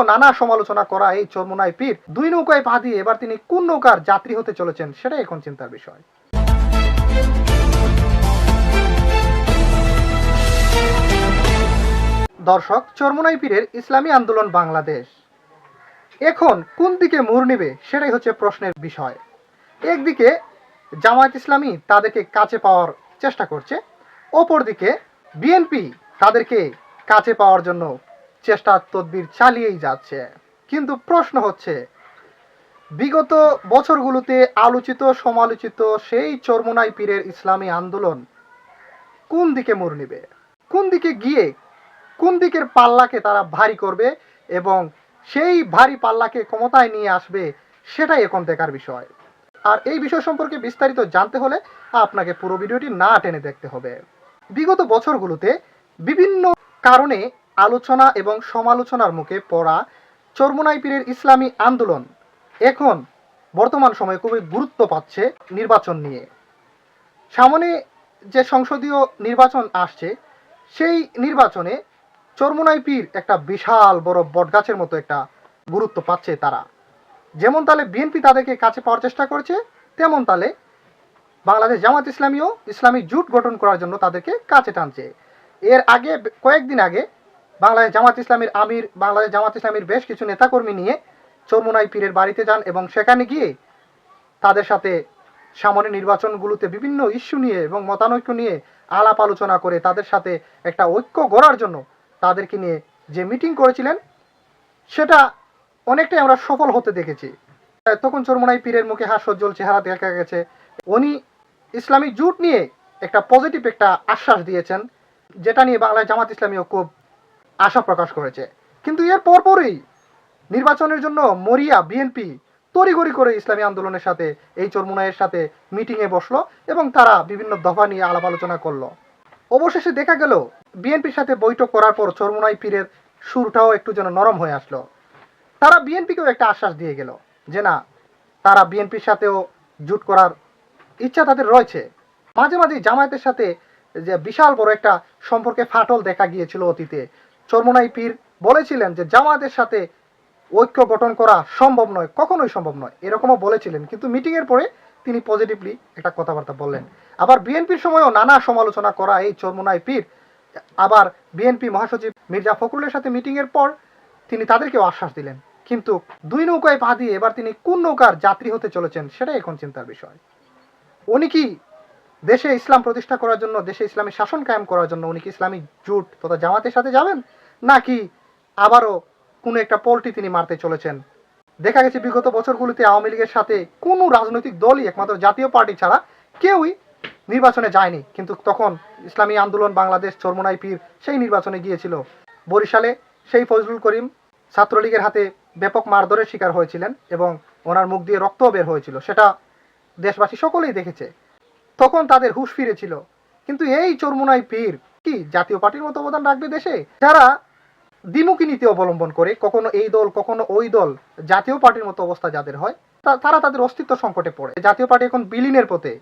নানা সমালোচনা করা এই চরমোনাই পীর দুই নৌকায় পা দিয়ে এবার তিনি কোন নৌকার যাত্রী হতে চলেছেন সেটাই এখন চিন্তার বিষয়। দর্শক, চরমোনাই পীরের ইসলামী আন্দোলন বাংলাদেশ এখন কোন দিকে মোড় নেবে সেটাই হচ্ছে প্রশ্নের বিষয়। একদিকে জামায়াত ইসলামী তাদেরকে কাছে পাওয়ার চেষ্টা করছে, অপরদিকে বিএনপি তাদেরকে কাছে পাওয়ার জন্য চেষ্টা তদবির চালিয়েই যাচ্ছে। কিন্তু প্রশ্ন হচ্ছে, বিগত বছরগুলোতে আলোচিত সমালোচিত সেই চরমোনাই পীরের ইসলামী আন্দোলন কোন দিকে মোড় নেবে, কোন দিকে গিয়ে কোন দিকের পাল্লাকে তারা ভারী করবে এবং সেই ভারী পাল্লাকে ক্ষমতায় নিয়ে আসবে সেটাই এখন দেখার বিষয়। আর এই বিষয় সম্পর্কে বিস্তারিত জানতে হলে আপনাকে পুরো ভিডিওটি না টেনে দেখতে হবে। বিগত বছরগুলোতে বিভিন্ন কারণে আলোচনা এবং সমালোচনার মুখে পড়া চরমোনাই পীরের ইসলামী আন্দোলন এখন বর্তমান সময়ে খুবই গুরুত্ব পাচ্ছে নির্বাচন নিয়ে। সামনে যে সংসদীয় নির্বাচন আসছে সেই নির্বাচনে চরমোনাই পীর একটা বিশাল বড় বটগাছের মতো একটা গুরুত্ব পাচ্ছে তারা। যেমন তালে বিএনপি তাদেরকে কাছে পাওয়ার চেষ্টা করছে, তেমন তালে বাংলাদেশ জামাত ইসলামীও ইসলামী জোট গঠন করার জন্য তাদেরকে কাছে টানছে। এর আগে কয়েকদিন আগে বাংলাদেশ জামাত ইসলামীর বেশ কিছু নেতাকর্মী নিয়ে চরমোনাই পীরের বাড়িতে যান এবং সেখানে গিয়ে তাদের সাথে সামনে নির্বাচনগুলোতে বিভিন্ন ইস্যু নিয়ে এবং মতানৈক্য নিয়ে আলাপ আলোচনা করে তাদের সাথে একটা ঐক্য গড়ার জন্য তাদেরকে নিয়ে যে মিটিং করেছিলেন সেটা অনেকটাই আমরা সফল হতে দেখেছি। তখন চরমোনাই পীরের মুখে হাস্যোজ্জ্বল চেহারা দেখা গেছে। উনি ইসলামী জোট নিয়ে একটা পজিটিভ একটা আশ্বাস দিয়েছেন, যেটা নিয়ে বাংলাদেশ জামাত ইসলামীও খুব আশা প্রকাশ করেছে। কিন্তু এর পরপরই নির্বাচনের জন্য মরিয়া বিএনপি তড়িঘড়ি করে ইসলামী আন্দোলনের সাথে এই চরমোনাইয়ের সাথে মিটিংয়ে বসলো এবং তারা বিভিন্ন দফা নিয়ে আলাপ আলোচনা করলো। অবশেষে দেখা গেল বিএনপির সাথে বৈঠক করার পর চরমোনাই পীরের সুরটাও একটু যেন নরম হয়ে আসলো। তারা বিএনপিকেও একটা আশ্বাস দিয়ে গেল যে না, তারা বিএনপির সাথেও জোট করার ইচ্ছা তাদের রয়েছে। মাঝে মাঝে জামায়াতের সাথে যে বিশাল বড় একটা সম্পর্কে ফাটল দেখা গিয়েছিল অতীতে, চরমোনাই পীর বলেছিলেন যে জামায়াতের সাথে ঐক্য গঠন করা সম্ভব নয়, কখনোই সম্ভব নয়, এরকমও বলেছিলেন। কিন্তু মিটিংয়ের পরে তিনি পজিটিভলি একটা কথাবার্তা বললেন। আবার বিএনপির সময়ও নানা সমালোচনা করা এই চরমোনাই পীর আবার বিএনপি মহাসচিব মির্জা ফখরুলের সাথে মিটিংয়ের পর তিনি তাদেরকেও আশ্বাস দিলেন। কিন্তু দুই নৌকায় পা দিয়ে এবার তিনি কোন নৌকার যাত্রী হতে চলেছেন সেটাই এখন চিন্তার বিষয়। উনি কি দেশে ইসলাম প্রতিষ্ঠা করার জন্য, দেশে ইসলামী শাসন কায়েম করার জন্য উনি কি ইসলামী জোট তথা জামাতের সাথে যাবেন, নাকি আবারও কোনো একটা পল্টি তিনি মারতে চলেছেন? দেখা গেছে বিগত বছরগুলিতে আওয়ামী লীগের সাথে কোনো রাজনৈতিক দলই একমাত্র জাতীয় পার্টি ছাড়া কেউই নির্বাচনে যায়নি। কিন্তু তখন ইসলামী আন্দোলন বাংলাদেশ চরমোনাই পীর সেই নির্বাচনে গিয়েছিল। বরিশালে সেই ফজলুল করিম ছাত্রলীগের হাতে ব্যাপক মারধরের শিকার হয়েছিলেন এবং ওনার মুখ দিয়ে রক্তও বের হয়েছিল, সেটা দেশবাসী সকলেই দেখেছে। তখন তাদের হুঁশ ফিরেছিল। কিন্তু এই চরমোনাই পীর কি জাতীয় পার্টির মতো অবদান রাখবে দেশে? যারা দ্বিমুখী নীতি অবলম্বন করে, কখনো এই দল কখনো ওই দল, জাতীয় পার্টির মতো অবস্থা যাদের হয়, তারা তাদের অস্তিত্ব সংকটে পড়ে। জাতীয় পার্টি এখন বিলীনের পথে।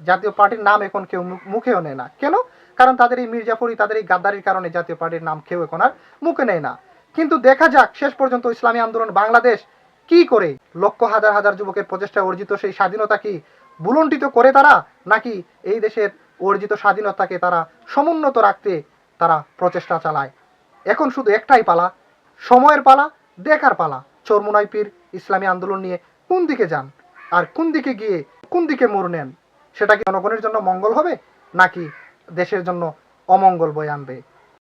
জাতীয় পার্টির নাম এখন কেউ মুখেও নেয় না। কেন? কারণ তাদের এই মির্জাফরি, তাদের এই গাদ্দারির কারণে জাতীয় পার্টির নাম কেউ এখন আর মুখে নেয় না। কিন্তু দেখা যাক শেষ পর্যন্ত ইসলামী আন্দোলন বাংলাদেশ কি করে লক্ষ হাজার হাজার যুবকের প্রচেষ্টা অর্জিত সেই স্বাধীনতা কি ভুলুণ্ঠিত করে তারা, নাকি এই দেশের অর্জিত স্বাধীনতাকে তারা সমুন্নত রাখতে তারা প্রচেষ্টা চালায়। এখন শুধু একটাই পালা, সময়ের পালা, দেখার পালা চরমোনাই পীর ইসলামী আন্দোলন নিয়ে কোন দিকে যান আর কোন দিকে গিয়ে কোন দিকে মোড় নেন। সেটা কি জনগণের জন্য মঙ্গল হবে নাকি দেশের জন্য অমঙ্গল বয়ে আনবে?